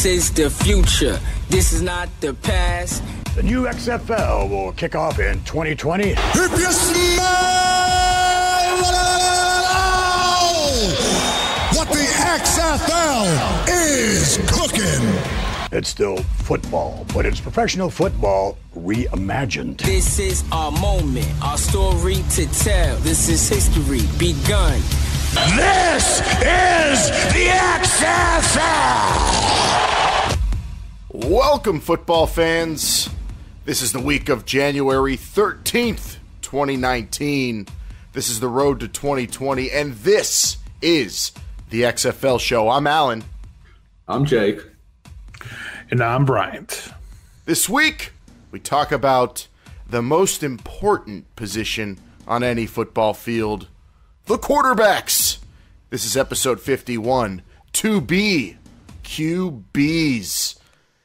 This is the future. This is not the past. The new XFL will kick off in 2020. If you smell what the XFL is cooking. It's still football, but it's professional football reimagined. This is our moment, our story to tell. This is history begun. This is the XFL! Welcome, football fans. This is the week of January 13th, 2019. This is the road to 2020, and this is the XFL show. I'm Alan. I'm Jake. And I'm Bryant. This week, we talk about the most important position on any football field, the quarterbacks. This is episode 51, to be QBs.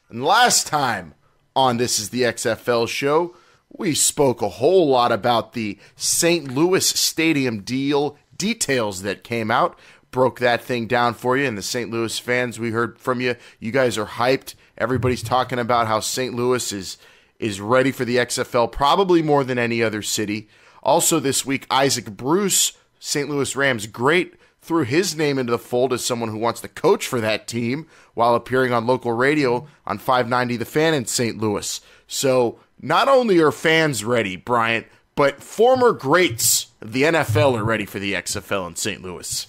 And last time on This is the XFL show, we spoke a whole lot about the St. Louis Stadium deal details that came out. Broke that thing down for you, and the St. Louis fans, we heard from you. You guys are hyped. Everybody's talking about how St. Louis is ready for the XFL, probably more than any other city. Also this week, Isaac Bruce, St. Louis Rams great, threw his name into the fold as someone who wants to coach for that team while appearing on local radio on 590 The Fan in St. Louis. So not only are fans ready, Bryant, but former greats of the NFL are ready for the XFL in St. Louis.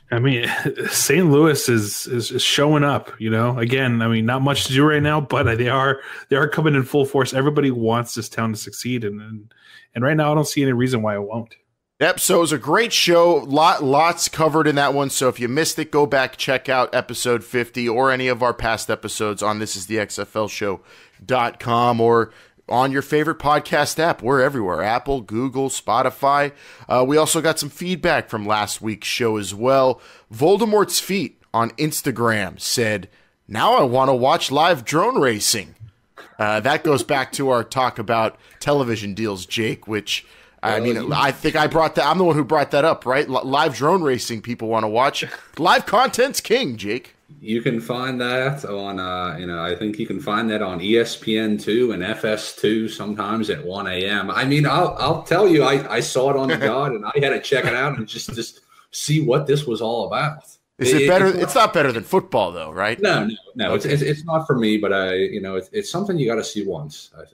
I mean, St. Louis is showing up, you know. Again, I mean, not much to do right now, but they are coming in full force. Everybody wants this town to succeed, and right now I don't see any reason why it won't. Yep, so it was a great show. Lots covered in that one, so if you missed it, go back, check out episode 50 or any of our past episodes on thisisthexflshow.com or on your favorite podcast app. We're everywhere. Apple, Google, Spotify. We also got some feedback from last week's show as well. Voldemort's Feet on Instagram said, now I want to watch live drone racing. That goes back to our talk about television deals, Jake, which, I mean, I think I brought that. I'm the one who brought that up, right? Live drone racing people want to watch. Live content's king, Jake. You can find that on, I think you can find that on ESPN2 and FS2 sometimes at 1 a.m. I mean, I'll tell you, I saw it on the God and I had to check it out and just see what this was all about. Is it better? It's not better than football, though, right? No. Okay. It's not for me, but it's something you got to see once, I think.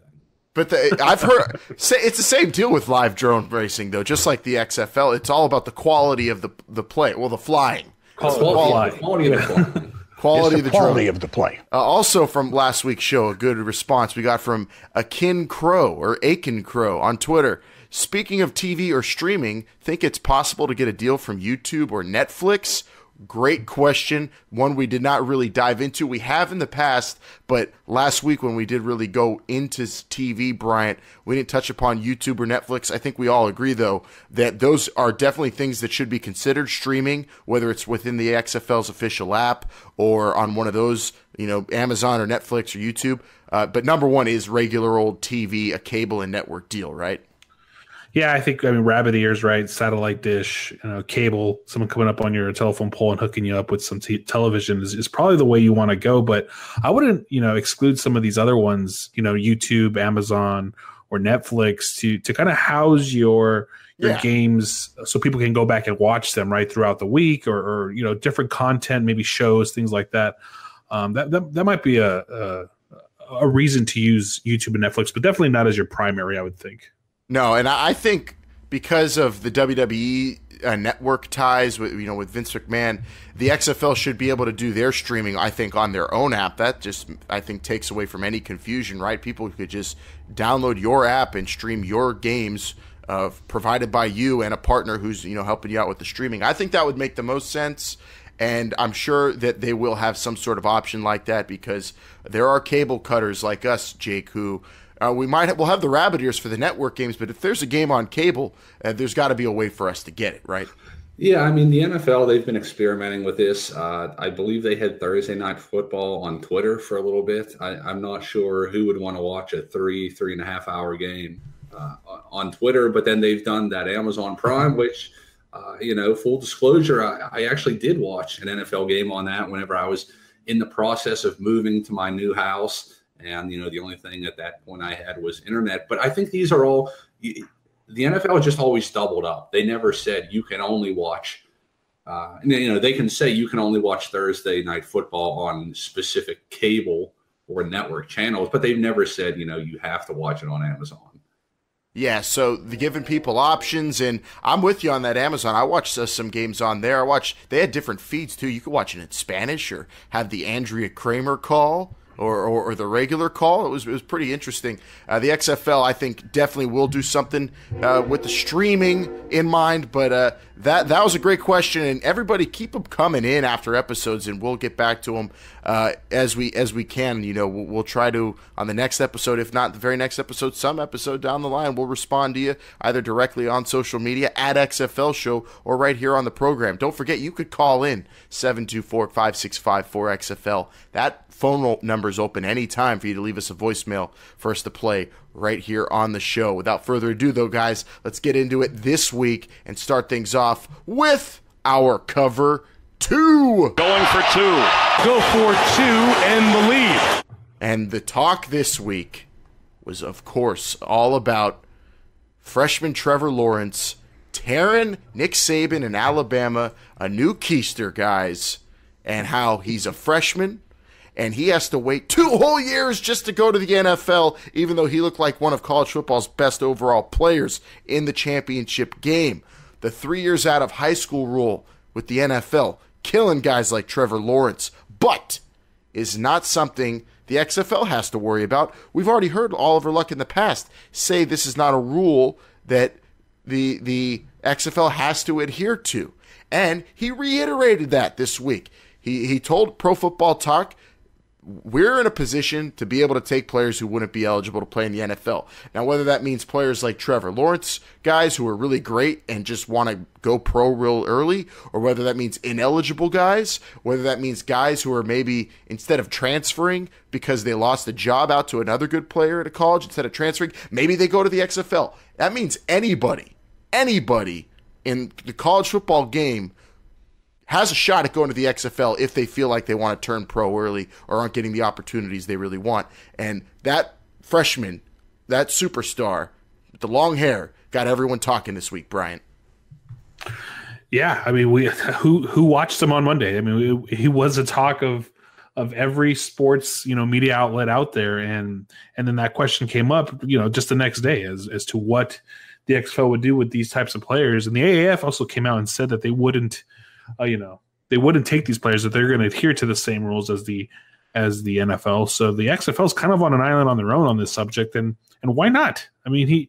But I've heard it's the same deal with live drone racing, though. Just like the XFL, it's all about the quality of the play. Well, the flying. Quality of the play. Quality of the play. Also from last week's show, a good response we got from Akin Crow on Twitter. Speaking of TV or streaming, think it's possible to get a deal from YouTube or Netflix? Great question. One we did not really dive into. We have in the past, but last week when we did really go into TV, Bryant, we didn't touch upon YouTube or Netflix. I think we all agree, though, that those are definitely things that should be considered streaming, whether it's within the XFL's official app or on one of those, Amazon or Netflix or YouTube. But number one is regular old TV, a cable and network deal, right? Yeah, I mean, rabbit ears, right? Satellite dish, cable, someone coming up on your telephone pole and hooking you up with some television is probably the way you want to go. But I wouldn't, exclude some of these other ones, YouTube, Amazon, or Netflix to kind of house your games so people can go back and watch them right throughout the week or different content, maybe shows, things like that. That might be a reason to use YouTube and Netflix, but definitely not as your primary, I would think. No, and I think because of the WWE network ties with Vince McMahon, the XFL should be able to do their streaming, I think, on their own app. That just, I think, takes away from any confusion, right? People could just download your app and stream your games provided by you and a partner who's helping you out with the streaming. I think that would make the most sense, and I'm sure that they will have some sort of option like that because there are cable cutters like us, Jake, who we'll have the rabbit ears for the network games, but if there's a game on cable, there's got to be a way for us to get it, right? Yeah, I mean, the NFL, they've been experimenting with this. I believe they had Thursday Night Football on Twitter for a little bit. I'm not sure who would want to watch a 3.5 hour game on Twitter, but then they've done that Amazon Prime, which, full disclosure, I actually did watch an NFL game on that whenever I was in the process of moving to my new house. And, the only thing at that point I had was internet. But I think these are all the NFL just always doubled up. They never said you can only watch. They can say you can only watch Thursday night football on specific cable or network channels, but they've never said, you have to watch it on Amazon. Yeah, so the giving people options, and I'm with you on that Amazon. I watched some games on there. They had different feeds too. You could watch it in Spanish or have the Andrea Kramer call or the regular call. It was pretty interesting. The XFL, I think, definitely will do something with the streaming in mind, but that was a great question, and everybody keep them coming in after episodes, and we'll get back to them as we can. We'll try to on the next episode, if not the very next episode, some episode down the line, we'll respond to you either directly on social media at XFL Show or right here on the program. Don't forget, you could call in 724-565-4XFL. That phone number is open anytime for you to leave us a voicemail for us to play right here on the show. Without further ado, though, guys, let's get into it this week and start things off with our cover 2. Going for 2. Go for 2 and the lead. And the talk this week was, of course, all about freshman Trevor Lawrence tearing Nick Saban in Alabama a new keister, guys, and how he's a freshman and he has to wait 2 whole years just to go to the NFL, even though he looked like one of college football's best overall players in the championship game. The 3 years out of high school rule with the NFL, killing guys like Trevor Lawrence, but is not something the XFL has to worry about. We've already heard Oliver Luck in the past say this is not a rule that the XFL has to adhere to. And he reiterated that this week. He told Pro Football Talk, we're in a position to be able to take players who wouldn't be eligible to play in the NFL. Now, whether that means players like Trevor Lawrence, guys who are really great and just want to go pro real early, or whether that means ineligible guys, whether that means guys who are maybe, instead of transferring because they lost a job out to another good player at a college, instead of transferring, maybe they go to the XFL. That means anybody in the college football game has a shot at going to the XFL if they feel like they want to turn pro early or aren't getting the opportunities they really want. And that freshman, that superstar with the long hair, got everyone talking this week, Bryant. Yeah, I mean, who watched him on Monday? I mean, he was a talk of every sports media outlet out there, and then that question came up just the next day as to what the XFL would do with these types of players. And the AAF also came out and said that they wouldn't take these players, that they're going to adhere to the same rules as the NFL. So the XFL is kind of on an island on their own on this subject, and why not? I mean,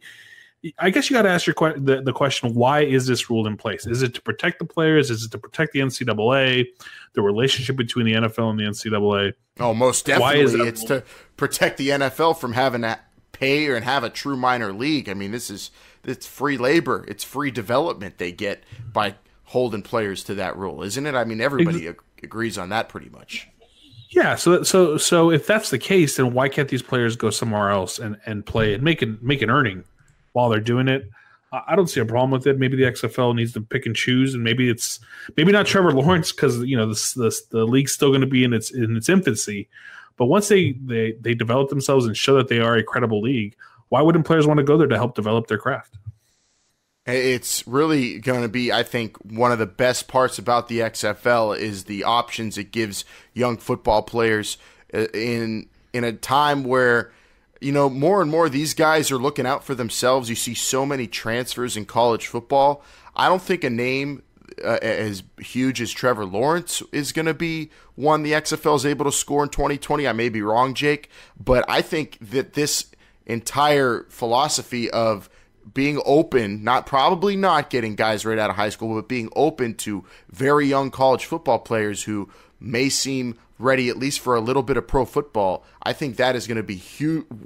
I guess you got to ask the question: why is this rule in place? Is it to protect the players? Is it to protect the NCAA, the relationship between the NFL and the NCAA? Oh, most definitely, it's to protect the NFL from having to pay and have a true minor league. I mean, it's free labor, it's free development they get by holding players to that rule, isn't it? I mean, everybody agrees on that pretty much. Yeah. So if that's the case, then why can't these players go somewhere else and play and make an earning while they're doing it? I don't see a problem with it. Maybe the XFL needs to pick and choose, and maybe not Trevor Lawrence because the league's still going to be in its infancy. But once they develop themselves and show that they are a credible league, why wouldn't players want to go there to help develop their craft? It's really going to be, I think, one of the best parts about the XFL is the options it gives young football players in a time where, more and more these guys are looking out for themselves. You see so many transfers in college football. I don't think a name as huge as Trevor Lawrence is going to be one the XFL is able to score in 2020. I may be wrong, Jake, but I think that this entire philosophy of being open, probably not getting guys right out of high school, but being open to very young college football players who may seem ready at least for a little bit of pro football, I think that is going to be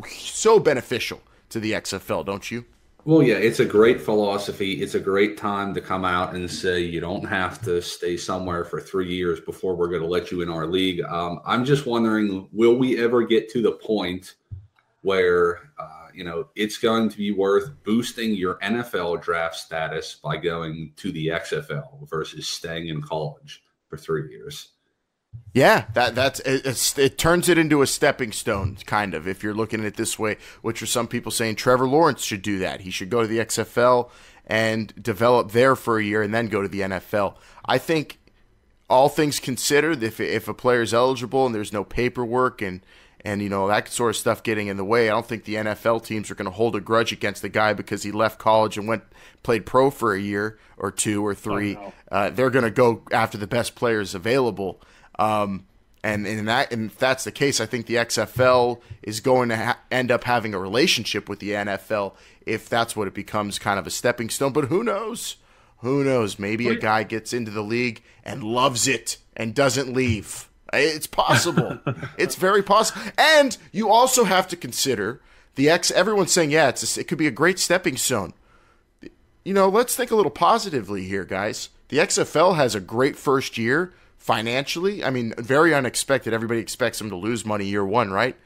so beneficial to the XFL, don't you? Well, yeah, it's a great philosophy. It's a great time to come out and say you don't have to stay somewhere for 3 years before we're going to let you in our league. I'm just wondering, will we ever get to the point where it's going to be worth boosting your NFL draft status by going to the XFL versus staying in college for 3 years? Yeah, it turns it into a stepping stone, kind of, if you're looking at it this way, which are some people saying Trevor Lawrence should do that. He should go to the XFL and develop there for a year and then go to the NFL. I think all things considered, if a player is eligible and there's no paperwork and that sort of stuff getting in the way, I don't think the NFL teams are going to hold a grudge against the guy because he left college and played pro for a year or two or three. Oh, no. They're going to go after the best players available. And if that's the case, I think the XFL is going to end up having a relationship with the NFL if that's what it becomes, kind of a stepping stone. But who knows? Who knows? Maybe a guy gets into the league and loves it and doesn't leave. It's possible. It's very possible. And you also have to consider everyone's saying, yeah, it could be a great stepping stone. Let's think a little positively here, guys. The XFL has a great first year. Financially, I mean, very unexpected. Everybody expects them to lose money year one, right?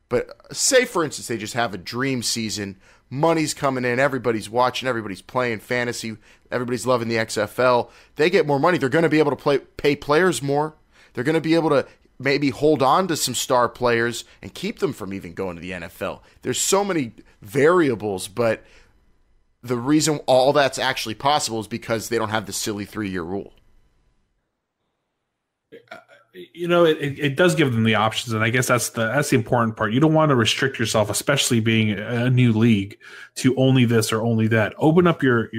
But say, for instance, they just have a dream season. Money's coming in. Everybody's watching. Everybody's playing fantasy. Everybody's loving the XFL. They get more money. They're going to be able to pay players more. They're going to be able to maybe hold on to some star players and keep them from even going to the NFL. There's so many variables, but the reason all that's actually possible is because they don't have the silly 3-year rule. It does give them the options, and I guess that's the important part. You don't want to restrict yourself, especially being a new league, to only this or only that. Open up your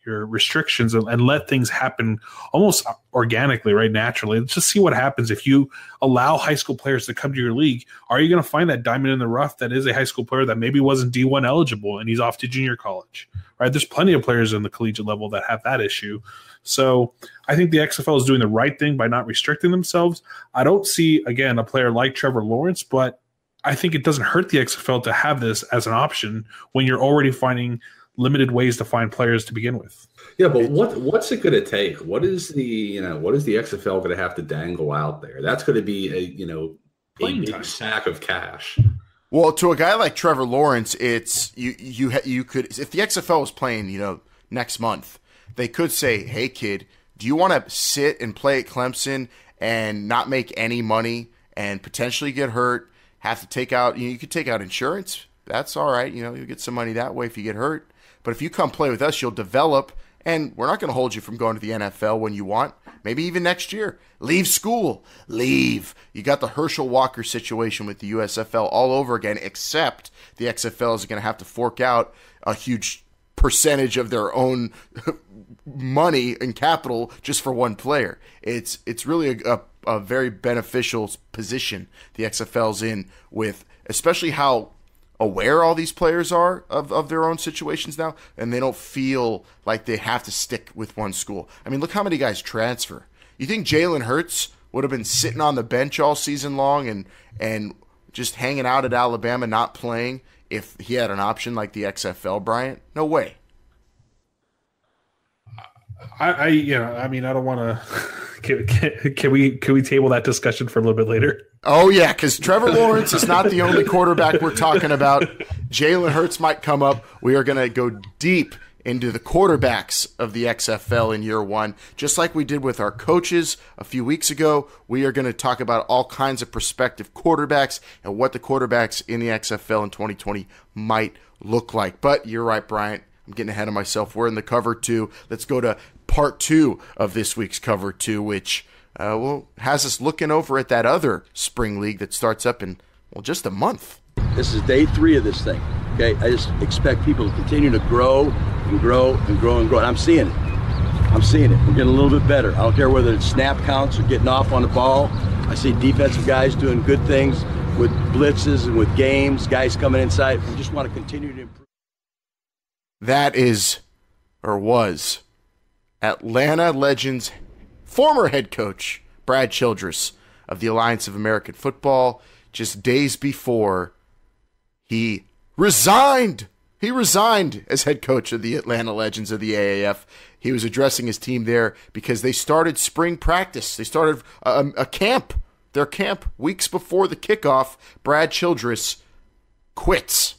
restrictions and let things happen almost organically, right? Naturally. Let's just see what happens if you allow high school players to come to your league. Are you going to find that diamond in the rough that is a high school player that maybe wasn't D1 eligible and he's off to junior college, right? There's plenty of players in the collegiate level that have that issue. So I think the XFL is doing the right thing by not restricting themselves. I don't see, again, a player like Trevor Lawrence, but I think it doesn't hurt the XFL to have this as an option when you're already finding limited ways to find players to begin with. Yeah, but what's it going to take? What is the XFL going to have to dangle out there? That's going to be a big sack of cash. Well, to a guy like Trevor Lawrence, it's you could, if the XFL was playing, next month, they could say, "Hey kid, do you want to sit and play at Clemson and not make any money and potentially get hurt? Have to take out, you could take out insurance. That's all right. You'll get some money that way if you get hurt. But if you come play with us, you'll develop, and we're not going to hold you from going to the NFL when you want. Maybe even next year. Leave school. Leave." You got the Herschel Walker situation with the USFL all over again, except the XFL is going to have to fork out a huge percentage of their own money and capital just for one player. It's really a very beneficial position the XFL's in, with especially how aware all these players are of their own situations now, and they don't feel like they have to stick with one school. I mean, look how many guys transfer. You think Jalen Hurts would have been sitting on the bench all season long and just hanging out at Alabama, not playing, if he had an option like the XFL, Bryant? No way. I don't want to. Can we table that discussion for a little bit later? Oh yeah, because Trevor Lawrence is not the only quarterback we're talking about. Jalen Hurts might come up. We are going to go deep into the quarterbacks of the XFL in year one, just like we did with our coaches a few weeks ago. We are going to talk about all kinds of prospective quarterbacks and what the quarterbacks in the XFL in 2020 might look like. But you're right, Bryant. I'm getting ahead of myself. We're in the cover two. Let's go to part two of this week's cover two, which has us looking over at that other spring league that starts up in, just a month. This is day 3 of this thing. Okay, I just expect people to continue to grow and grow and grow and grow. And I'm seeing it. We're getting a little bit better. I don't care whether it's snap counts or getting off on the ball. I see defensive guys doing good things with blitzes and with games, guys coming inside. We just want to continue to improve. That is, or was, Atlanta Legends former head coach Brad Childress of the Alliance of American Football, just days before he resigned. He resigned as head coach of the Atlanta Legends of the AAF. He was addressing his team there because they started spring practice. They started a camp, their camp, weeks before the kickoff. Brad Childress quits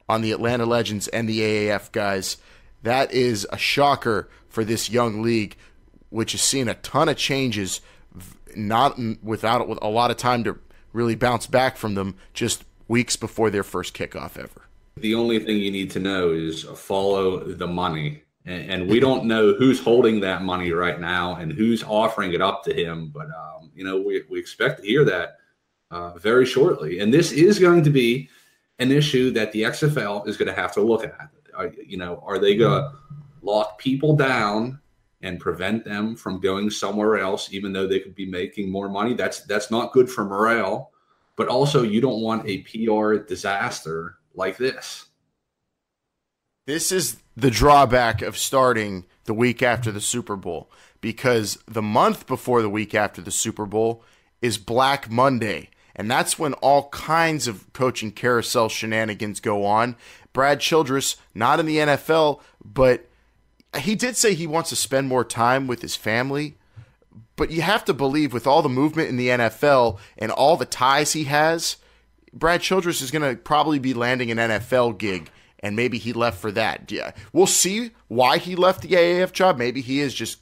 on the Atlanta Legends and the AAF guys. That is a shocker for this young league, which has seen a ton of changes not without with a lot of time to really bounce back from them just weeks before their first kickoff ever. The only thing you need to know is follow the money. And we don't know who's holding that money right now and who's offering it up to him. But, we expect to hear that very shortly. And this is going to be an issue that the XFL is going to have to look at. Are they going to lock people down and prevent them from going somewhere else, even though they could be making more money? That's not good for morale. But also, you don't want a PR disaster like this. This is the drawback of starting the week after the Super Bowl, because the month before the week after the Super Bowl is Black Monday, and that's when all kinds of coaching carousel shenanigans go on. Brad Childress, not in the NFL, but he did say he wants to spend more time with his family. But you have to believe, with all the movement in the NFL and all the ties he has, Brad Childress is going to probably be landing an NFL gig, and maybe he left for that. Yeah, we'll see why he left the AAF job. Maybe he is just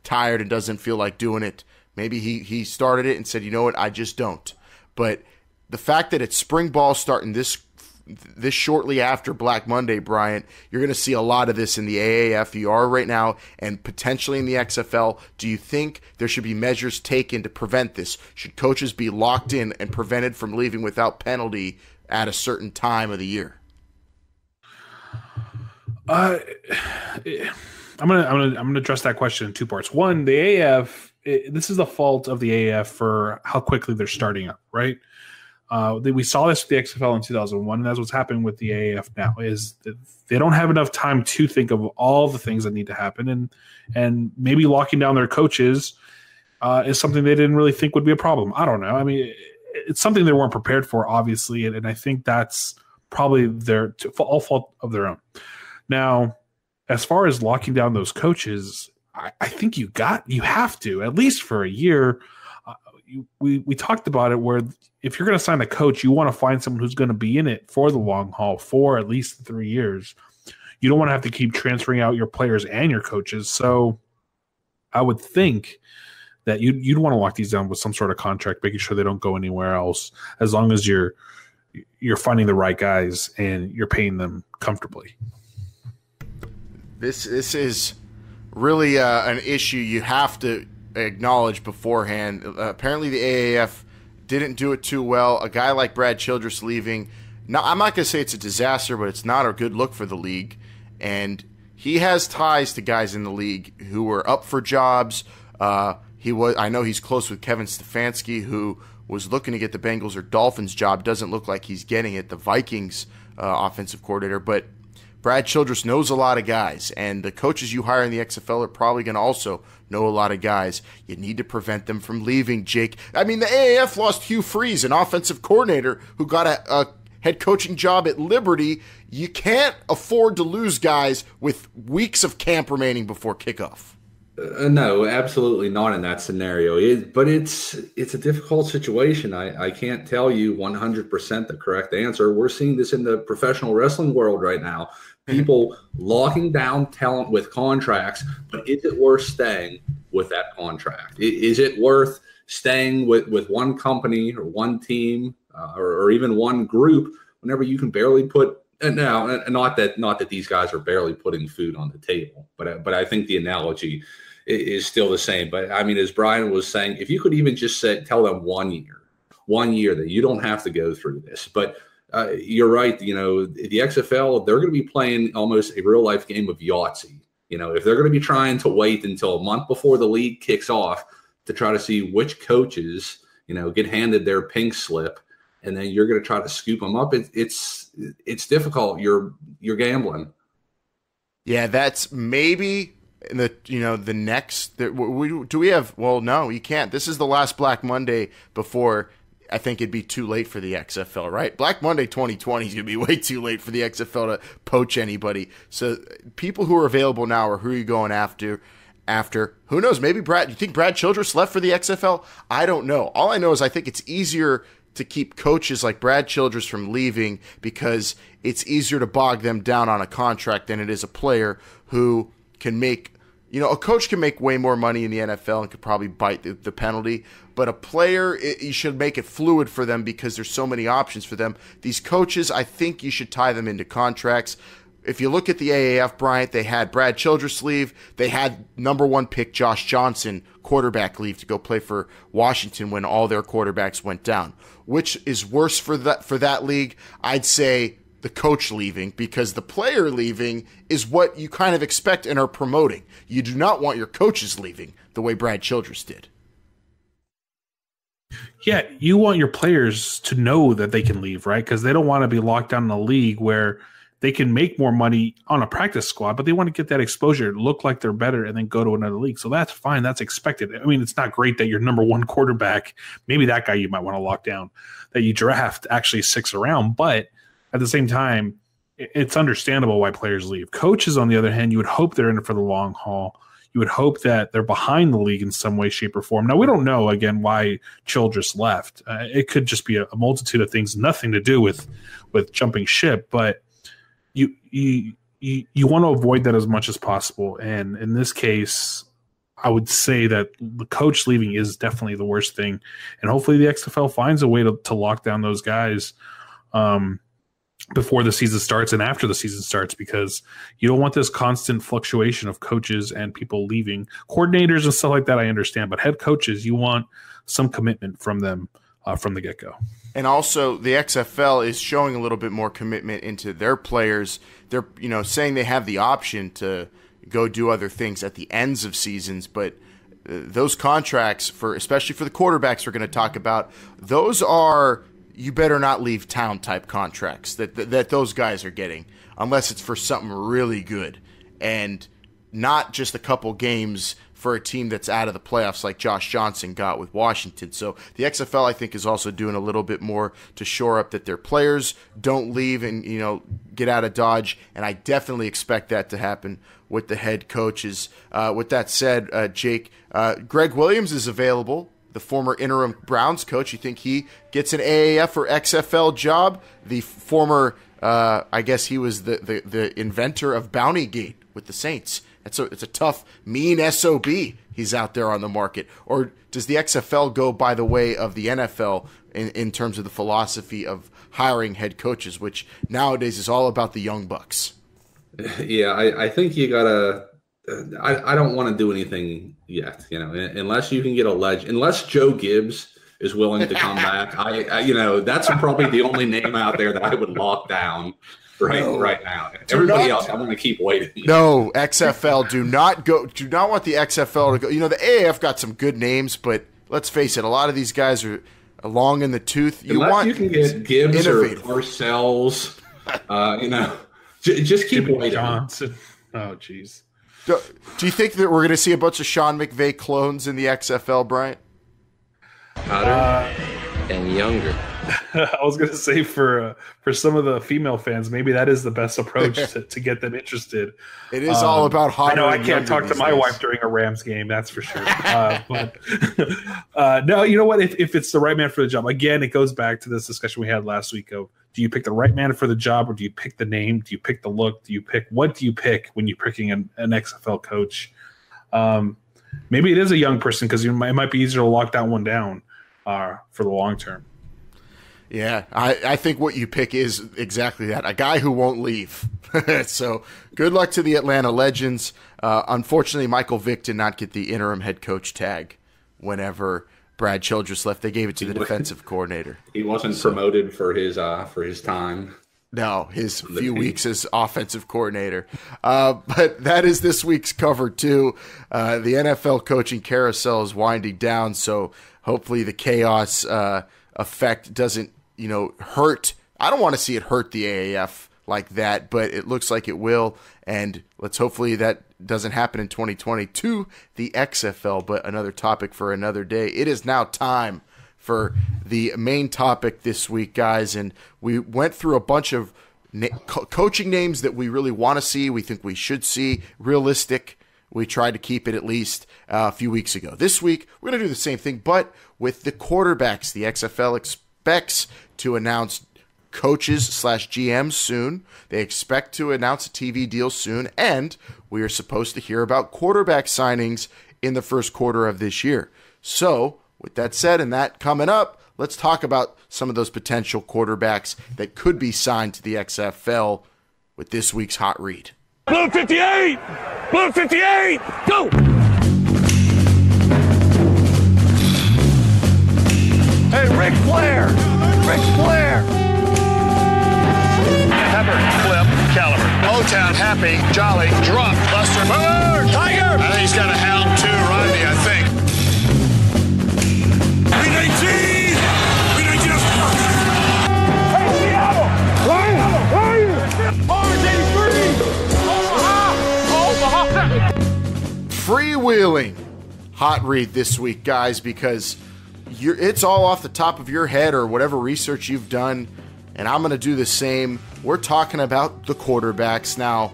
tired and doesn't feel like doing it. Maybe he started it and said, you know what, I just don't. But the fact that it's spring ball starting this shortly after Black Monday, Bryant, you're going to see a lot of this in the AAF. You are right now, and potentially in the XFL. Do you think there should be measures taken to prevent this? Should coaches be locked in and prevented from leaving without penalty at a certain time of the year? I'm gonna address that question in two parts. One, the AAF. This is the fault of the AAF for how quickly they're starting up. Right. We saw this with the XFL in 2001, and that's what's happening with the AAF now. Is that they don't have enough time to think of all the things that need to happen, and maybe locking down their coaches is something they didn't really think would be a problem. I don't know. I mean, it's something they weren't prepared for, obviously, and I think that's probably their all fault of their own. Now, as far as locking down those coaches, I think you have to, at least for a year. We talked about it, where if you're going to sign a coach, you want to find someone who's going to be in it for the long haul for at least 3 years. You don't want to have to keep transferring out your players and your coaches. So I would think that you'd want to lock these down with some sort of contract, making sure they don't go anywhere else, as long as you're finding the right guys and you're paying them comfortably. This is really an issue you have to acknowledge beforehand. Apparently the AAF didn't do it too well. A guy like Brad Childress leaving, now I'm not going to say it's a disaster, but it's not a good look for the league. And he has ties to guys in the league who were up for jobs. I know he's close with Kevin Stefanski, who was looking to get the Bengals or Dolphins job. Doesn't look like he's getting it. The Vikings offensive coordinator, but Brad Childress knows a lot of guys, and the coaches you hire in the XFL are probably going to also know a lot of guys. You need to prevent them from leaving, Jake. I mean, the AAF lost Hugh Freeze, an offensive coordinator who got a head coaching job at Liberty. You can't afford to lose guys with weeks of camp remaining before kickoff. No, absolutely not in that scenario. But it's a difficult situation. I can't tell you 100% the correct answer. We're seeing this in the professional wrestling world right now. People locking down talent with contracts, but is it worth staying with that contract? Is it worth staying with one company or one team or even one group whenever you can barely put – now, not that these guys are barely putting food on the table, but I think the analogy – is still the same. But I mean, as Brian was saying, if you could even just tell them 1 year that you don't have to go through this. But you're right. The XFL, they're going to be playing almost a real life game of Yahtzee. If they're going to be trying to wait until a month before the league kicks off to try to see which coaches, get handed their pink slip, and then you're going to try to scoop them up. It's difficult. You're gambling. Yeah, that's maybe the next. Do we have? Well, no, you can't. This is the last Black Monday before. I think it'd be too late for the XFL, right? Black Monday 2020 is going to be way too late for the XFL to poach anybody. So people who are available now, or who are you going after? Who knows? Maybe you think Brad Childress left for the XFL? I don't know. All I know is I think it's easier to keep coaches like Brad Childress from leaving because it's easier to bog them down on a contract than it is a player who can make a coach can make way more money in the NFL and could probably bite the penalty, but a player, you should make it fluid for them because there's so many options for them. These coaches, I think you should tie them into contracts. If you look at the AAF, Bryant, they had Brad Childress leave. They had number 1 pick Josh Johnson, quarterback, leave to go play for Washington when all their quarterbacks went down. Which is worse for that league? I'd say the coach leaving, because the player leaving is what you kind of expect and are promoting. You do not want your coaches leaving the way Brad Childress did. Yeah, you want your players to know that they can leave, right? Because they don't want to be locked down in a league where they can make more money on a practice squad, but they want to get that exposure, look like they're better, and then go to another league. So that's fine. That's expected. I mean, it's not great that your number 1 quarterback, maybe that guy you might want to lock down, that you draft actually 6 around. But at the same time, it's understandable why players leave. Coaches, on the other hand, you would hope they're in it for the long haul. You would hope that they're behind the league in some way, shape, or form. Now, we don't know, again, why Childress left. It could just be a multitude of things, nothing to do with jumping ship, but you want to avoid that as much as possible. And in this case, I would say that the coach leaving is definitely the worst thing. And hopefully the XFL finds a way to lock down those guys before the season starts and after the season starts, because you don't want this constant fluctuation of coaches and people leaving. Coordinators and stuff like that, I understand, but head coaches, you want some commitment from them from the get-go. And also, the XFL is showing a little bit more commitment into their players. They're, saying they have the option to go do other things at the ends of seasons, but those contracts, especially for the quarterbacks we're going to talk about, those are you better not leave town type contracts that those guys are getting, unless it's for something really good and not just a couple games for a team that's out of the playoffs like Josh Johnson got with Washington. So the XFL, I think, is also doing a little bit more to shore up that their players don't leave and, get out of Dodge. And I definitely expect that to happen with the head coaches. With that said, Jake, Greg Williams is available, the former interim Browns coach. You think he gets an AAF or XFL job? The former, I guess he was the inventor of Bounty Gate with the Saints. It's a tough, mean SOB he's out there on the market. Or does the XFL go by the way of the NFL in terms of the philosophy of hiring head coaches, which nowadays is all about the young bucks? Yeah, I think you gotta. I don't want to do anything yet, unless you can get unless Joe Gibbs is willing to come back. That's probably the only name out there that I would lock down. Right now. Everybody else, I'm going to keep waiting. No, XFL, do not want the XFL to go. The AAF got some good names, but let's face it, a lot of these guys are long in the tooth. You can get Gibbs innovative. Or Parcells, just keep waiting. Johnson. Oh, jeez. Do you think that we're going to see a bunch of Sean McVay clones in the XFL, Bryant? Hotter and younger. I was going to say for some of the female fans, maybe that is the best approach to get them interested. It is all about hot. I know I can't talk to my wife during a Rams game, that's for sure. But no, you know what? If it's the right man for the job, again, it goes back to this discussion we had last week of, do you pick the right man for the job, or do you pick the name? Do you pick the look? What do you pick when you're picking an XFL coach? Maybe it is a young person, because it might be easier to lock that one down for the long term. Yeah, I think what you pick is exactly that, a guy who won't leave. So good luck to the Atlanta Legends. Unfortunately, Michael Vick did not get the interim head coach tag whenever Brad Childress left. They gave it to the defensive coordinator. He wasn't promoted for his time. No, his few weeks as offensive coordinator. But that is this week's cover, too. The NFL coaching carousel is winding down, so hopefully the chaos effect doesn't hurt. I don't want to see it hurt the AAF like that, but it looks like it will, and let's hopefully that doesn't happen in 2022, the XFL, but another topic for another day. It is now time for the main topic this week, guys, and we went through a bunch of coaching names that we really want to see, we think we should see, realistic. We tried to keep it at least a few weeks ago. This week, we're going to do the same thing, but with the quarterbacks. The XFL expects to announce coaches/GMs soon. They expect to announce a TV deal soon, and we are supposed to hear about quarterback signings in the first quarter of this year. So, with that said and that coming up, let's talk about some of those potential quarterbacks that could be signed to the XFL with this week's Hot Read. Blue 58! Blue 58! Go! Hey, Ric Flair! Ric Flair! Pepper, Flip, Caliber. O-Town, Happy, Jolly, Drop, Buster, Bird, Tiger! I think he's got a hound too, Rodney, I think. B-19! B-19! Hey, Seattle! Ryan! Orange 83! Freewheeling Hot Read this week, guys, because it's all off the top of your head or whatever research you've done, and I'm going to do the same. We're talking about the quarterbacks now.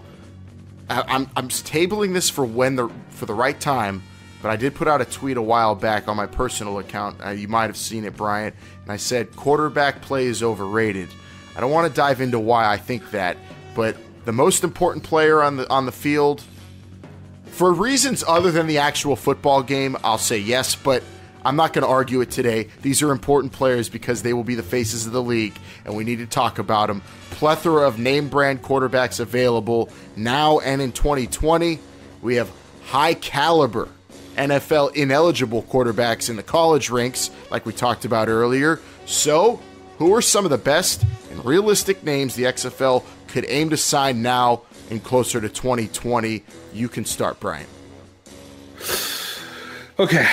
I'm tabling this for the right time, but I did put out a tweet a while back on my personal account. You might have seen it, Bryant, and I said quarterback play is overrated. I don't want to dive into why I think that, but the most important player on the field, for reasons other than the actual football game, I'll say yes, but I'm not going to argue it today. These are important players because they will be the faces of the league, and we need to talk about them. Plethora of name-brand quarterbacks available now and in 2020. We have high-caliber NFL ineligible quarterbacks in the college ranks, like we talked about earlier. So, who are some of the best and realistic names the XFL could aim to sign now and closer to 2020? You can start, Brian. Okay,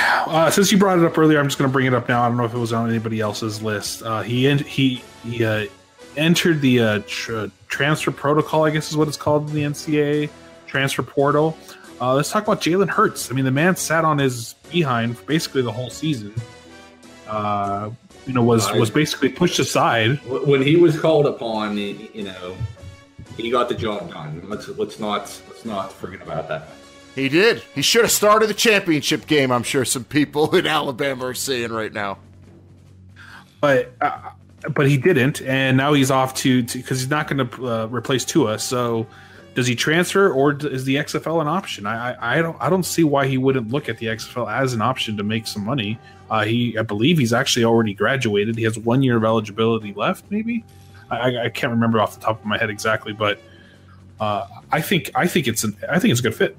since you brought it up earlier, I'm just going to bring it up now. I don't know if it was on anybody else's list. He entered the transfer protocol, I guess is what it's called in the NCAA, transfer portal. Let's talk about Jalen Hurts. I mean, the man sat on his behind for basically the whole season. Was basically pushed aside. When he was called upon, he got the job done. Let's not forget about that. He did. He should have started the championship game, I'm sure some people in Alabama are saying right now. But he didn't, and now he's off to because he's not going to replace Tua. So does he transfer, or is the XFL an option? I don't see why he wouldn't look at the XFL as an option to make some money. I believe he's actually already graduated. He has 1 year of eligibility left, maybe. I can't remember off the top of my head exactly, but I think it's a good fit.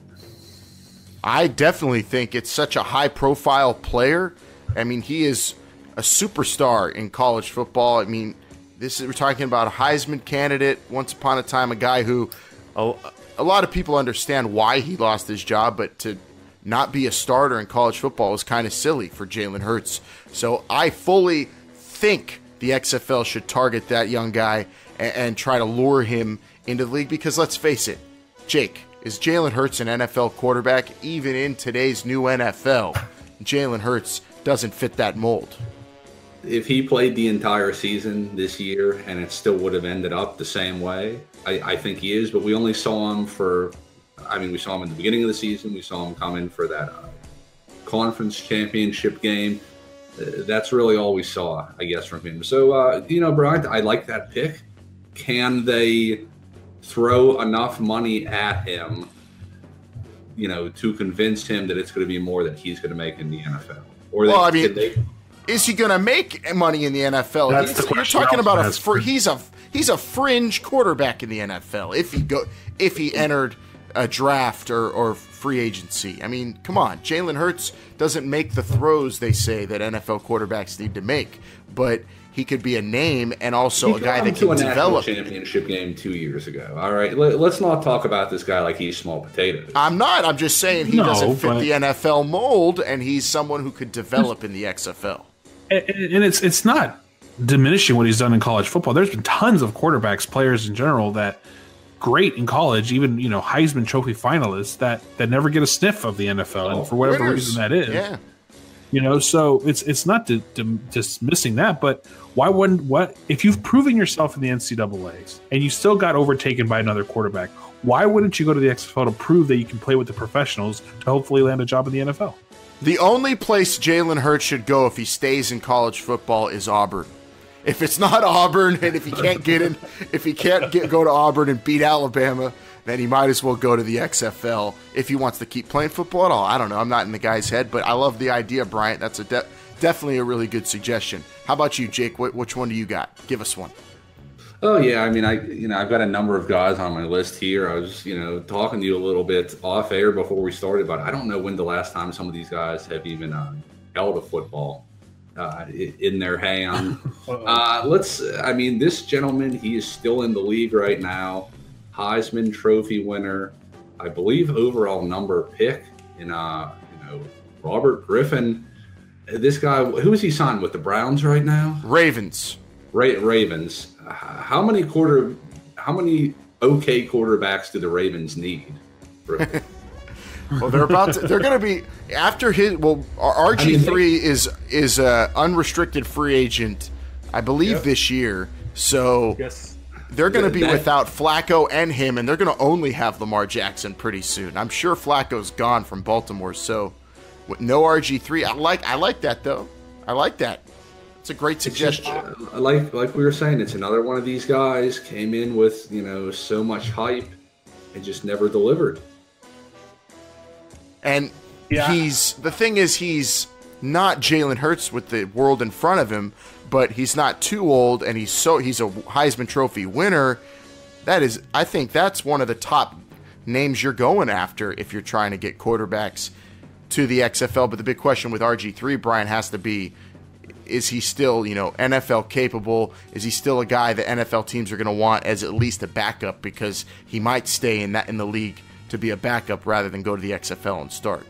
I definitely think it's such a high-profile player. I mean, he is a superstar in college football. I mean, we're talking about a Heisman candidate. Once upon a time, a guy who a lot of people understand why he lost his job, but to not be a starter in college football was kind of silly for Jalen Hurts. So I fully think the XFL should target that young guy and try to lure him into the league because let's face it, Jake, is Jalen Hurts an NFL quarterback? Even in today's new NFL, Jalen Hurts doesn't fit that mold. If he played the entire season this year and it still would have ended up the same way, I think he is. But we only saw him we saw him in the beginning of the season. We saw him come in for that conference championship game. That's really all we saw, I guess, from him. So, Brian, I like that pick. Can they throw enough money at him, to convince him that it's going to be more than he's going to make in the NFL? Or is he going to make money in the NFL? You're talking about he's a fringe quarterback in the NFL. If he entered a draft or free agency, I mean, come on, Jalen Hurts doesn't make the throws they say that NFL quarterbacks need to make, but he could be a name and also a guy that can develop. National championship game 2 years ago. All right, let's not talk about this guy like he's small potatoes. I'm not. I'm just saying he doesn't fit the NFL mold, and he's someone who could develop in the XFL. And it's not diminishing what he's done in college football. There's been tons of quarterbacks, players in general, that great in college, even Heisman Trophy finalists that never get a sniff of the NFL, and for whatever reason that is. Yeah. So it's not dismissing that, but if you've proven yourself in the NCAAs and you still got overtaken by another quarterback, why wouldn't you go to the XFL to prove that you can play with the professionals to hopefully land a job in the NFL? The only place Jalen Hurts should go if he stays in college football is Auburn. If it's not Auburn, and if he can't go to Auburn and beat Alabama, then he might as well go to the XFL if he wants to keep playing football at all. I don't know. I'm not in the guy's head, but I love the idea, Bryant. That's definitely a really good suggestion. How about you, Jake? Which one do you got? Give us one. Oh yeah, I mean, I've got a number of guys on my list here. I was, talking to you a little bit off air before we started, but I don't know when the last time some of these guys have even held a football in their hand. This gentleman, he is still in the league right now. Heisman Trophy winner, I believe overall number pick in Robert Griffin. This guy, who is he signed with, the Browns right now? Ravens. Ravens. How many okay quarterbacks do the Ravens need? Well, they're going to be after his. Well, RG3 is a unrestricted free agent, I believe, this year. So Yes. They're going to be without Flacco and him, and they're going to only have Lamar Jackson pretty soon. I'm sure Flacco's gone from Baltimore, so with no RG3, I like that though. I like that. It's a great suggestion. Like we were saying, it's another one of these guys came in with so much hype and just never delivered. And he's not Jalen Hurts with the world in front of him, but he's not too old, and he's a Heisman Trophy winner. I think that's one of the top names you're going after if you're trying to get quarterbacks to the XFL. But the big question with RG3, Brian, has to be, is he still, NFL capable? Is he still a guy that NFL teams are going to want as at least a backup, because he might stay in the league to be a backup rather than go to the XFL and start?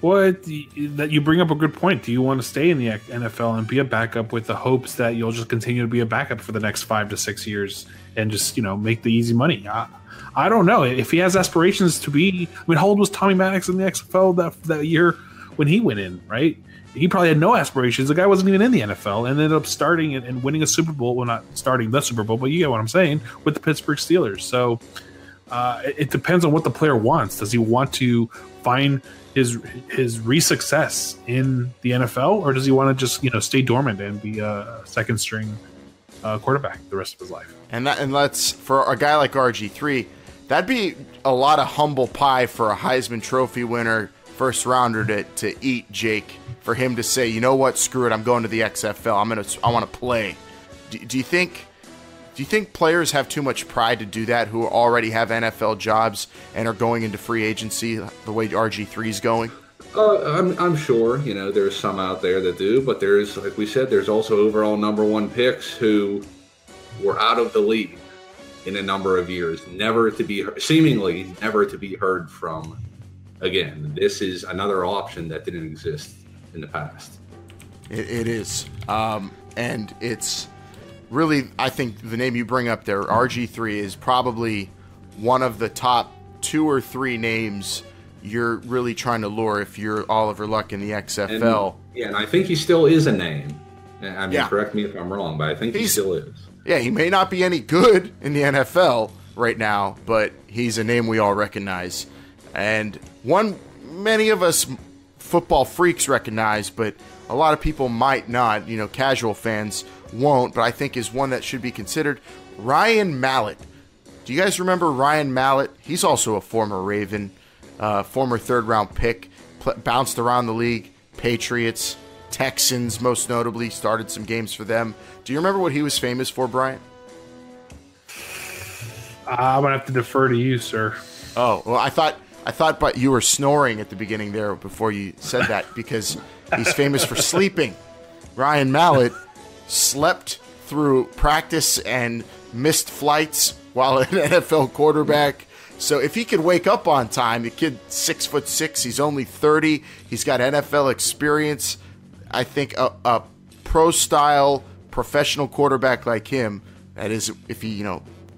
Well, that you bring up a good point. Do you want to stay in the NFL and be a backup with the hopes that you'll just continue to be a backup for the next 5 to 6 years and just, make the easy money? I don't know. If he has aspirations to be, how old was Tommy Maddox in the XFL that year when he went in, right? He probably had no aspirations. The guy wasn't even in the NFL and ended up starting and winning a Super Bowl. Well, not starting the Super Bowl, but you get what I'm saying, with the Pittsburgh Steelers. So it depends on what the player wants. Does he want to find his success in the NFL, or does he want to just stay dormant and be a second string quarterback the rest of his life? And let's, for a guy like RG3, that'd be a lot of humble pie for a Heisman Trophy winner, first rounder to eat, Jake. For him to say, you know what, screw it, I'm going to the XFL. I want to play. Do you think players have too much pride to do that, who already have NFL jobs and are going into free agency the way RG3 is going? I'm sure, there's some out there that do, but there's, like we said, there's also overall number one picks who were out of the league in a number of years, seemingly never to be heard from again. This is another option that didn't exist in the past. It is. And it's really, I think the name you bring up there, RG3, is probably one of the top 2 or 3 names you're really trying to lure if you're Oliver Luck in the XFL. And I think he still is a name. Correct me if I'm wrong, but I think he still is. Yeah, he may not be any good in the NFL right now, but he's a name we all recognize. And one many of us football freaks recognize, but a lot of people might not, casual fans won't, but I think is one that should be considered. Ryan Mallett. Do you guys remember Ryan Mallett? He's also a former Raven, former third-round pick, bounced around the league, Patriots, Texans most notably, started some games for them. Do you remember what he was famous for, Brian? I'm going to have to defer to you, sir. Oh, well, I thought but you were snoring at the beginning there before you said that, because he's famous for sleeping. Ryan Mallett slept through practice and missed flights while an NFL quarterback. So if he could wake up on time, the kid 6'6", he's only 30, he's got NFL experience. I think a pro-style professional quarterback like him, that is, if he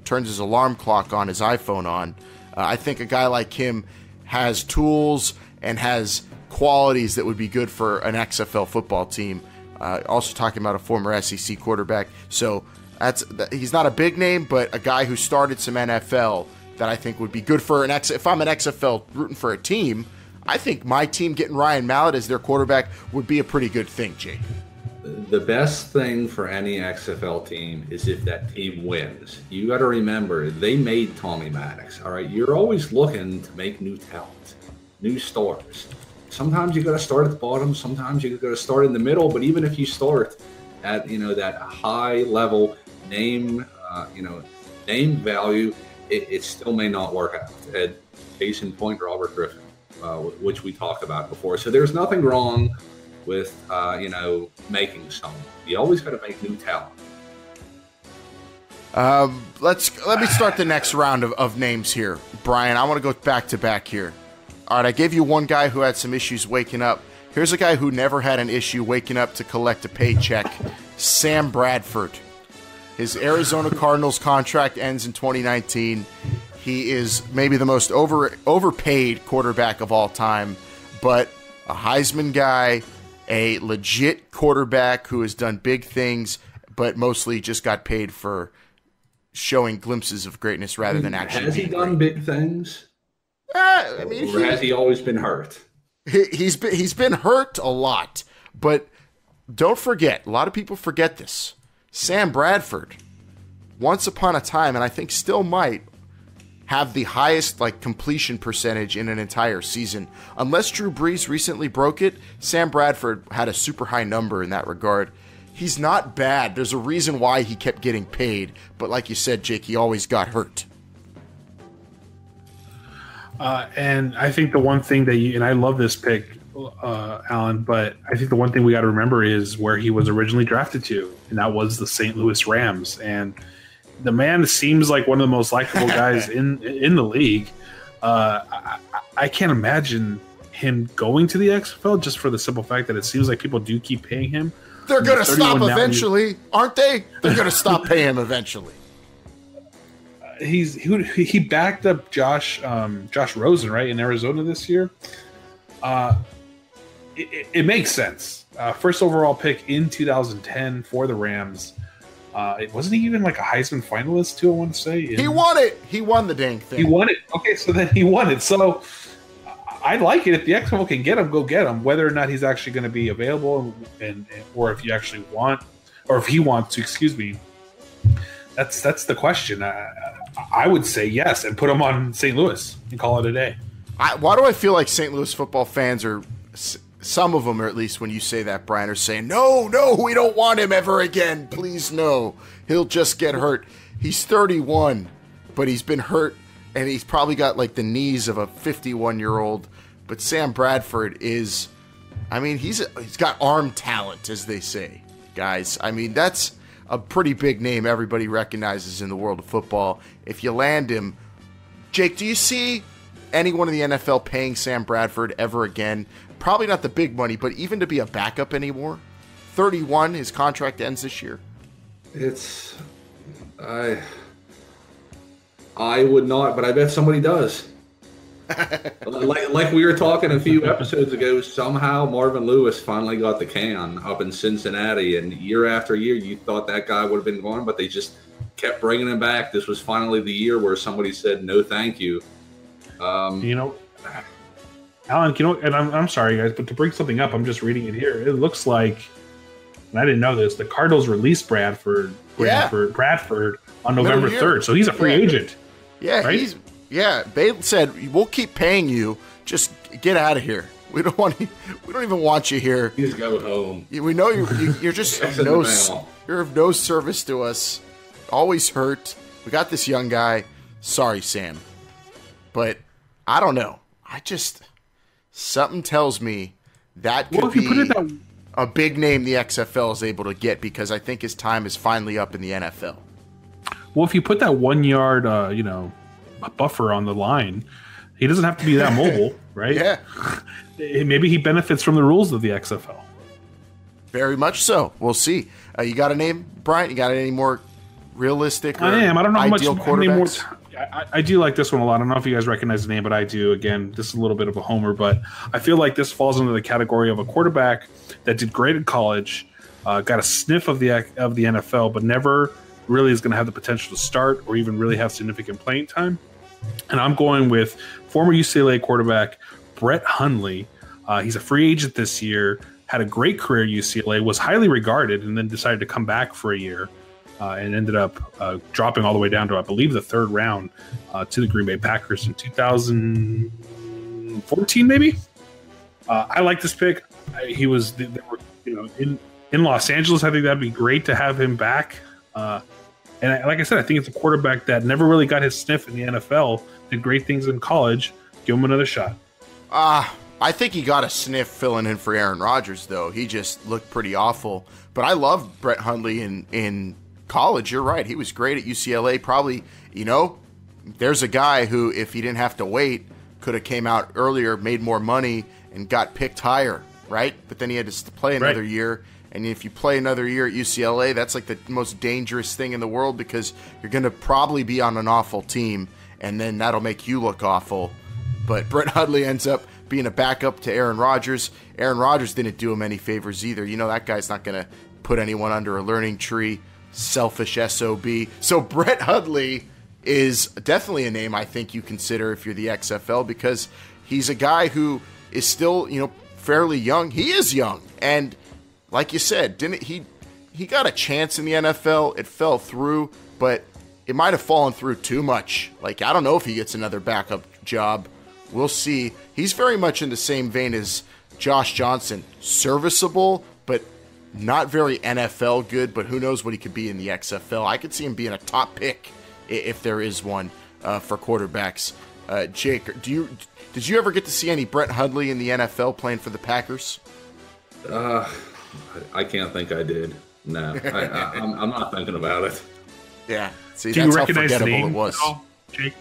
turns his alarm clock on his iPhone on, I think a guy like him has tools and has qualities that would be good for an XFL football team. Also talking about a former SEC quarterback. So he's not a big name, but a guy who started some NFL that I think would be good for if I'm an XFL rooting for a team, I think my team getting Ryan Mallett as their quarterback would be a pretty good thing, Jake. the best thing for any XFL team is if that team wins. You got to remember, they made Tommy Maddox. All right, you're always looking to make new talent, new stars. Sometimes you got to start at the bottom. Sometimes you got to start in the middle. But even if you start at that high level name value, it still may not work out. Case in point, Robert Griffin, which we talked about before. So there's nothing wrong with making someone. You always got to make new talent. Let me start the next round of names here, Brian. I want to go back to back here. All right, I gave you one guy who had some issues waking up. Here's a guy who never had an issue waking up to collect a paycheck, Sam Bradford. His Arizona Cardinals contract ends in 2019. He is maybe the most overpaid quarterback of all time, but a Heisman guy, a legit quarterback who has done big things, but mostly just got paid for showing glimpses of greatness rather than actually. Has he done big things? I mean, or has he always been hurt? He's been hurt a lot, but don't forget, a lot of people forget this. Sam Bradford, once upon a time, and I think still might, have the highest completion percentage in an entire season. Unless Drew Brees recently broke it, Sam Bradford had a super high number in that regard. He's not bad. There's a reason why he kept getting paid, but like you said, Jake, he always got hurt. And I think the one thing that and I love this pick, Alan, but I think the one thing we got to remember is where he was originally drafted to, and that was the St. Louis Rams. And the man seems like one of the most likable guys in the league. I can't imagine him going to the XFL just for the simple fact that it seems like people do keep paying him. They're going to stop eventually, aren't they? They're going to stop paying him eventually. He backed up Josh Rosen, right, in Arizona this year. It makes sense. First overall pick in 2010 for the Rams. It wasn't even like a Heisman finalist too, I want to say. He won it. He won the dang thing. He won it. Okay, so then he won it. So I like it. If the XFL can get him, go get him. Whether or not he's actually going to be available, or if you actually want, or if he wants to, excuse me. That's the question. I would say yes and put him on St. Louis and call it a day. Why do I feel like St. Louis football fans are, some of them, or at least when you say that, Brian, are saying, no, we don't want him ever again. Please, no. He'll just get hurt. He's 31, but he's been hurt, and he's probably got the knees of a 51-year-old. But Sam Bradford is, he's got arm talent, as they say, guys. That's a pretty big name everybody recognizes in the world of football. If you land him, Jake, do you see anyone in the NFL paying Sam Bradford ever again? Probably not the big money, but even to be a backup anymore. 31, his contract ends this year. I would not, but I bet somebody does. like we were talking a few episodes ago, somehow Marvin Lewis finally got the can up in Cincinnati, and year after year you thought that guy would have been gone, but they just kept bringing him back. This was finally the year where somebody said no thank you. Alan, and I'm sorry guys, but to bring something up, I'm just reading it here. It looks like, and I didn't know this, the Cardinals released Bradford on November 3rd, so he's a free agent. Yeah, right? They said we'll keep paying you. Just get out of here. We don't even want you here. Just go home. We know you're just you're of no service to us. Always hurt. We got this young guy. Sorry, Sam, but I don't know. Something tells me that could be a big name the XFL is able to get, because I think his time is finally up in the NFL. Well, if you put that 1 yard, buffer on the line, he doesn't have to be that mobile, right? Yeah. Maybe he benefits from the rules of the XFL. Very much so. We'll see. You got a name, Bryant? You got any more realistic or I don't know how much quarterbacks? I do like this one a lot. I don't know if you guys recognize the name, but I do. Again, this is a little bit of a homer, but I feel like this falls into the category of a quarterback that did great in college, got a sniff of the NFL, but never really is going to have the potential to start or even really have significant playing time. And I'm going with former UCLA quarterback Brett Hundley. He's a free agent this year. had a great career at UCLA, was highly regarded, and then decided to come back for a year and ended up dropping all the way down to, I believe, the third round to the Green Bay Packers in 2014, maybe. I like this pick. He was, they were, in Los Angeles. I think that'd be great to have him back. Like I said, I think it's a quarterback that never really got his sniff in the NFL. Did great things in college. Give him another shot. I think he got a sniff filling in for Aaron Rodgers, though. He just looked pretty awful. But I loved Brett Hundley in college. You're right. He was great at UCLA. Probably, there's a guy who, if he didn't have to wait, could have came out earlier, made more money, and got picked higher, right? But then he had to play another year. And if you play another year at UCLA, that's like the most dangerous thing in the world because you're going to probably be on an awful team, and then that'll make you look awful. But Brett Hundley ends up being a backup to Aaron Rodgers. Aaron Rodgers didn't do him any favors either. That guy's not going to put anyone under a learning tree. Selfish SOB. So Brett Hundley is definitely a name I think you consider if you're the XFL because he's a guy who is still, fairly young. He is young. And like you said, he got a chance in the NFL. It fell through, but it might have fallen through too much. Like, I don't know if he gets another backup job. We'll see. He's very much in the same vein as Josh Johnson. Serviceable, but not very NFL good, but who knows what he could be in the XFL. I could see him being a top pick if there is one for quarterbacks. Jake, did you ever get to see any Brett Hundley in the NFL playing for the Packers? I can't think I did. No, I'm not thinking about it. Yeah. See, Do that's you how recognize the forgettable name it was. at all, Jake?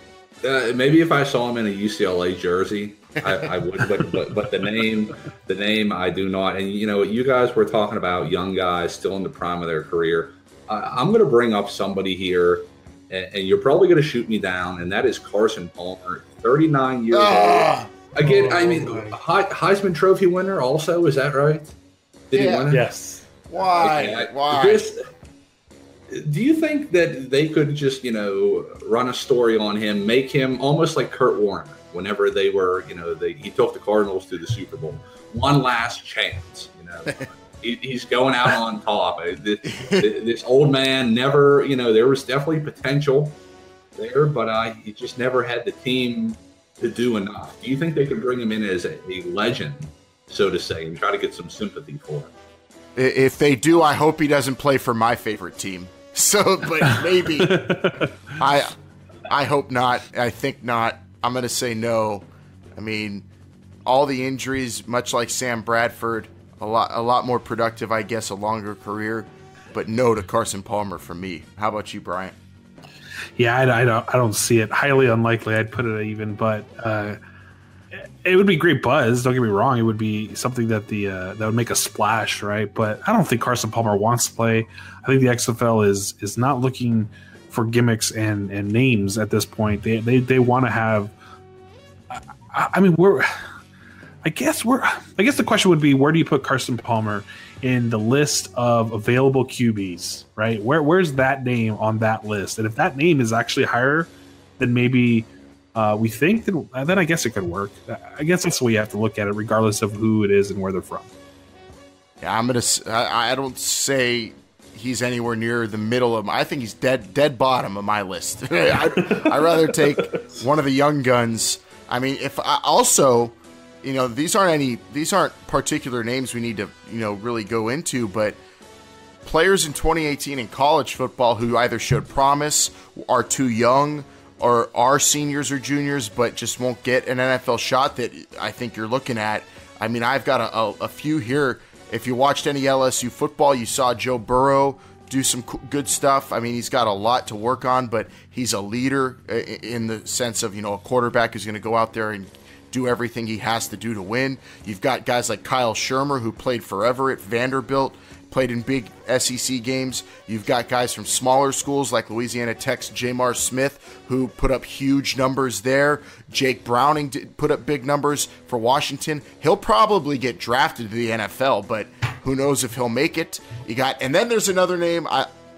Maybe if I saw him in a UCLA jersey, I would. But the name, I do not. And you guys were talking about young guys still in the prime of their career. I'm going to bring up somebody here, and you're probably going to shoot me down, and that is Carson Palmer, 39 years old. Again, Heisman Trophy winner. Also, is that right? Did he win it? Yes. Why? Why? Do you think that they could just, run a story on him, make him almost like Kurt Warner whenever they were, he took the Cardinals to the Super Bowl. One last chance, He's going out on top. This old man never, there was definitely potential there, but he just never had the team to do enough. Do you think they could bring him in as a legend, so to say, and try to get some sympathy for him? If they do, I hope he doesn't play for my favorite team. So, but maybe. I hope not. I think not. I'm going to say no. I mean, all the injuries, much like Sam Bradford, a lot more productive, I guess, a longer career. But no to Carson Palmer for me. How about you, Bryant? Yeah, I don't see it. Highly unlikely. I'd put it at even, but it would be great buzz. Don't get me wrong. It would be something that that would make a splash, right? But I don't think Carson Palmer wants to play. I think the XFL is not looking for gimmicks and names at this point. They want to have. I guess the question would be, where do you put Carson Palmer in the list of available QBs, right? Where's that name on that list? And if that name is actually higher than maybe we think, then I guess it could work. I guess that's the way you have to look at it, regardless of who it is and where they're from. Yeah, I don't say he's anywhere near the middle of. I think he's dead bottom of my list. I'd rather take one of the young guns. I mean, if I also. These aren't particular names we need to, really go into, but players in 2018 in college football who either showed promise, are too young, or are seniors or juniors, but just won't get an NFL shot that I think you're looking at. I mean, I've got a few here. If you watched any LSU football, you saw Joe Burrow do some good stuff. I mean, he's got a lot to work on, but he's a leader in the sense of, a quarterback who's going to go out there and do everything he has to do to win. You've got guys like Kyle Shermer, who played forever at Vanderbilt, played in big SEC games. You've got guys from smaller schools like Louisiana Tech's Jamar Smith, who put up huge numbers there. Jake Browning put up big numbers for Washington. He'll probably get drafted to the NFL, but who knows if he'll make it. And then there's another name.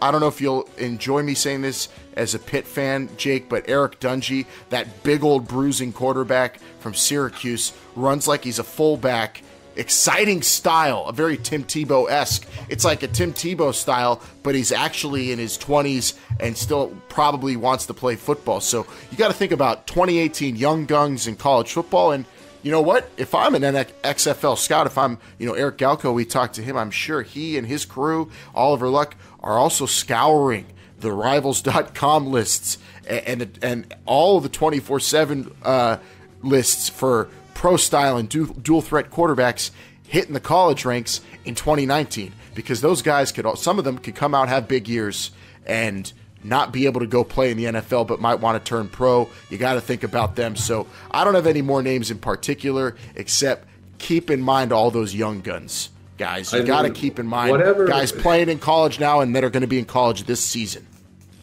I don't know if you'll enjoy me saying this as a Pitt fan, Jake, but Eric Dungey, that big old bruising quarterback from Syracuse, runs like he's a fullback exciting style, a very Tim Tebow-esque. It's like a Tim Tebow style, but he's actually in his 20s and still probably wants to play football. So you got to think about 2018 young guns in college football. And you know what? If I'm an XFL scout, if I'm, Eric Galko, we talked to him, I'm sure he and his crew, Oliver Luck, are also scouring the Rivals.com lists and all of the 24/7 lists for pro style and dual threat quarterbacks hitting the college ranks in 2019, because those guys some of them could come out, have big years, and not be able to go play in the NFL, but might want to turn pro. You got to think about them. So I don't have any more names in particular, except keep in mind all those young guns, guys. You got to keep in mind guys playing in college now and that are going to be in college this season.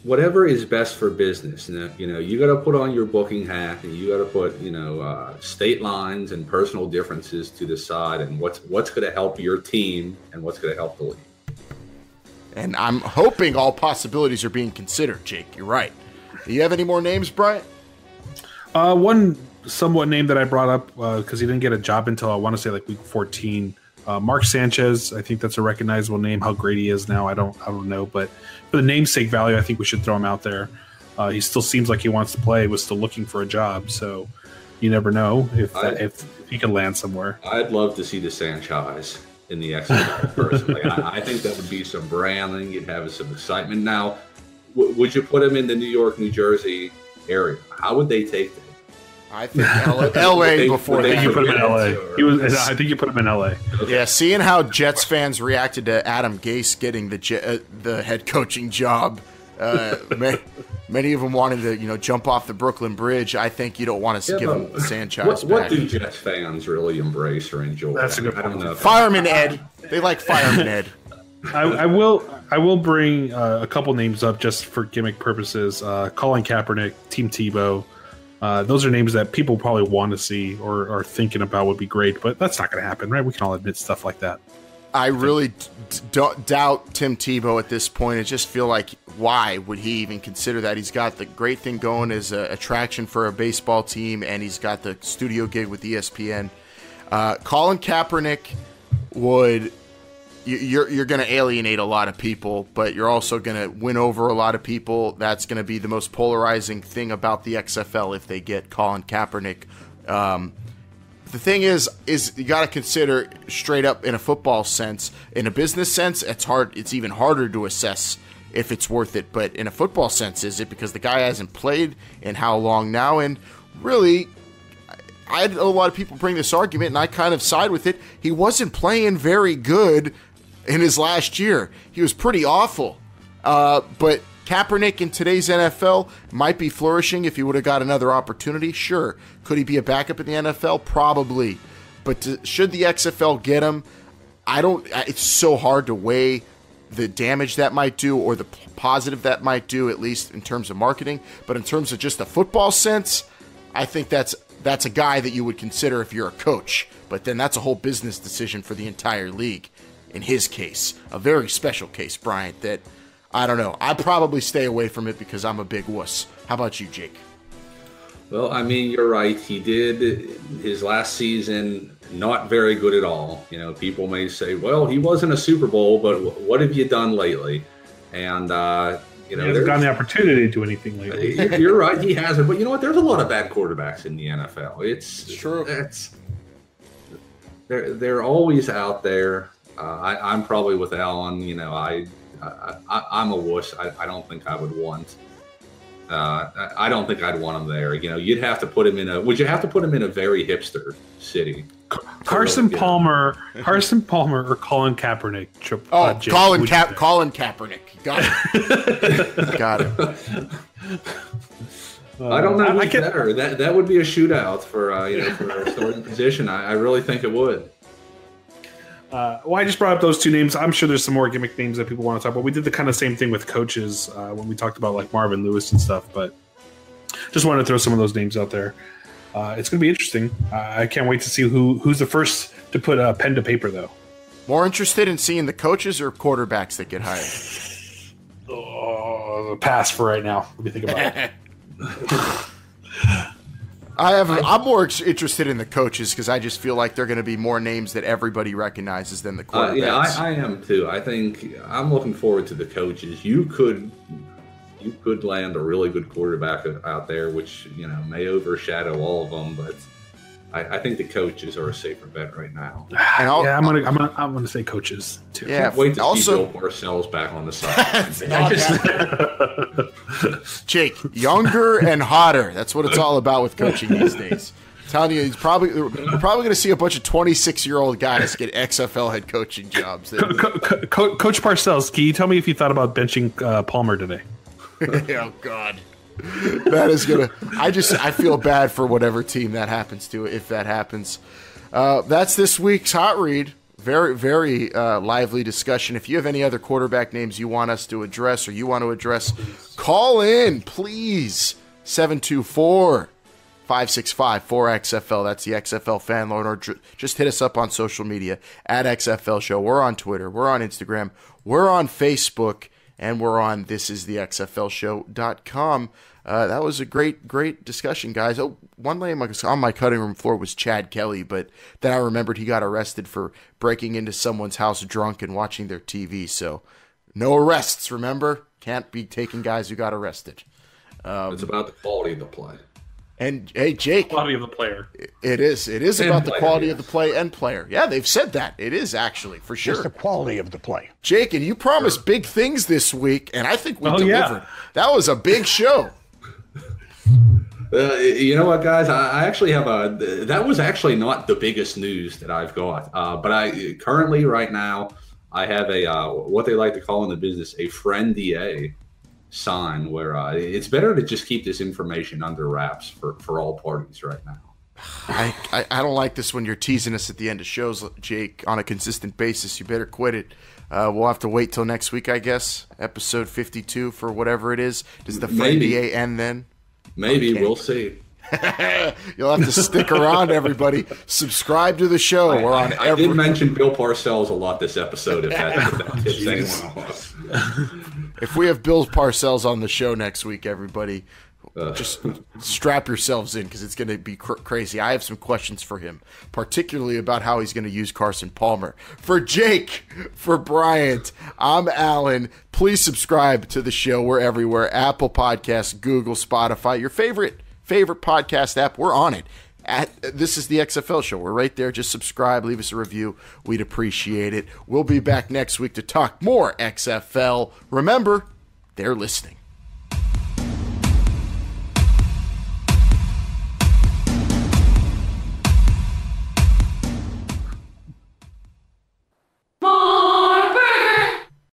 Whatever is best for business. You got to put on your booking hat, and you got to put, state lines and personal differences to the side, and what's going to help your team and what's going to help the league. And I'm hoping all possibilities are being considered, Jake. You're right. Do you have any more names, Brian? One somewhat name that I brought up because he didn't get a job until I want to say like week 14. Mark Sanchez, I think that's a recognizable name. How great he is now, I don't know, but for the namesake value, I think we should throw him out there. He still seems like he wants to play. Was still looking for a job, so you never know if he can land somewhere. I'd love to see the Sanchez in the XFL personally. I think that would be some branding. You'd have some excitement. Now, would you put him in the New York, New Jersey area? How would they take that? I think LA before I think you put him in LA. I think you put him in LA. Okay. Yeah, seeing how Jets fans reacted to Adam Gase getting the head coaching job, many of them wanted to jump off the Brooklyn Bridge. I think you don't want to give him the Sanchez. What do Jets fans really embrace or enjoy? That's a good point. I don't know. Fireman Ed. They like Fireman Ed. I will bring a couple names up just for gimmick purposes. Colin Kaepernick, Team Tebow. Those are names that people probably want to see or are thinking about would be great, but that's not going to happen, right? We can all admit stuff like that. I really doubt Tim Tebow at this point. I just feel like, why would he even consider that? He's got the great thing going as an attraction for a baseball team, and he's got the studio gig with ESPN. Colin Kaepernick would... You're going to alienate a lot of people, but you're also going to win over a lot of people. That's going to be the most polarizing thing about the XFL if they get Colin Kaepernick. The thing is you got to consider straight up in a football sense. In a business sense, it's hard. It's even harder to assess if it's worth it. But in a football sense, is it? Because the guy hasn't played in how long now? And really, I know a lot of people bring this argument, and I kind of side with it. He wasn't playing very good in his last year. He was pretty awful. But Kaepernick in today's NFL might be flourishing if he would have got another opportunity. Sure. Could he be a backup in the NFL? Probably. But should the XFL get him? It's so hard to weigh the damage that might do or the positive that might do, at least in terms of marketing. But in terms of just the football sense, I think that's a guy that you would consider if you're a coach. But then that's a whole business decision for the entire league. In his case, a very special case, Bryant, that I don't know. I'd probably stay away from it because I'm a big wuss. How about you, Jake? Well, I mean, you're right. He did his last season not very good at all. People may say, well, he wasn't a Super Bowl, but what have you done lately? And, he hasn't gotten the opportunity to do anything lately. You're right. He hasn't. But you know what? There's a lot of bad quarterbacks in the NFL. It's true. They're always out there. I'm probably with Alan. I'm a wuss. I don't think I would want. I don't think I'd want him there. You'd have to put him in a. Would you have to put him in a very hipster city? Carson Palmer, or Colin Kaepernick. Colin Kaepernick. Got it. Got it. I don't know who's better. That would be a shootout for a starting position. I really think it would. I just brought up those two names. I'm sure there's some more gimmick names that people want to talk about. We did the kind of same thing with coaches when we talked about like Marvin Lewis and stuff, but just wanted to throw some of those names out there. It's going to be interesting. I can't wait to see who's the first to put a pen to paper, though. More interested in seeing the coaches or quarterbacks that get hired? Pass for right now. What do you think about it? I'm more interested in the coaches because I just feel like they're going to be more names that everybody recognizes than the quarterbacks. Yeah, I am too. I think I'm looking forward to the coaches. You could land a really good quarterback out there, which may overshadow all of them, but I think the coaches are a safer bet right now. And I'm gonna say coaches too. Yeah, can't wait to see Bill Parcells back on the side. Jake, younger and hotter. That's what it's all about with coaching these days. I'm telling you, we're probably going to see a bunch of 26-year-old guys get XFL head coaching jobs. Coach Parcells, can you tell me if you thought about benching Palmer today? Oh God. That is gonna. I feel bad for whatever team that happens to if that happens. That's this week's hot read. Very, very lively discussion. If you have any other quarterback names you want us to address or you want to address, call in, please. 724-565-4XFL. That's the XFL fan lord. Or just hit us up on social media at XFL Show. We're on Twitter. We're on Instagram. We're on Facebook. And we're on thisisthexflshow.com. That was a great discussion, guys. Oh, one name on my cutting room floor was Chad Kelly, but then I remembered he got arrested for breaking into someone's house drunk and watching their TV. So no arrests, remember? Can't be taking guys who got arrested. It's about the quality of the play. And hey, Jake, quality of the player. It is about the quality of the play and player. Yeah, they've said that. It is actually for sure. It's the quality of the play. Jake, and you promised big things this week, and I think we delivered. Yeah. That was a big show. You know what, guys? I actually have that was actually not the biggest news that I've got. But I currently right now I have a what they like to call in the business a friend-DA sign where it's better to just keep this information under wraps for all parties right now. I don't like this when you're teasing us at the end of shows, Jake, on a consistent basis. You better quit it. We'll have to wait till next week, I guess. Episode 52 for whatever it is. Does the friend DA end then? Maybe. Okay. We'll see. You'll have to stick around, everybody. Subscribe to the show. I did mention Bill Parcells a lot this episode. If that tips anyone off. If we have Bill Parcells on the show next week, everybody, just strap yourselves in because it's going to be crazy. I have some questions for him, particularly about how he's going to use Carson Palmer. For Jake, for Bryant, I'm Alan. Please subscribe to the show. We're everywhere. Apple Podcasts, Google, Spotify, your favorite podcast app. We're on it. This is the XFL Show. We're right there. Just subscribe, leave us a review. We'd appreciate it. We'll be back next week to talk more XFL. Remember, they're listening.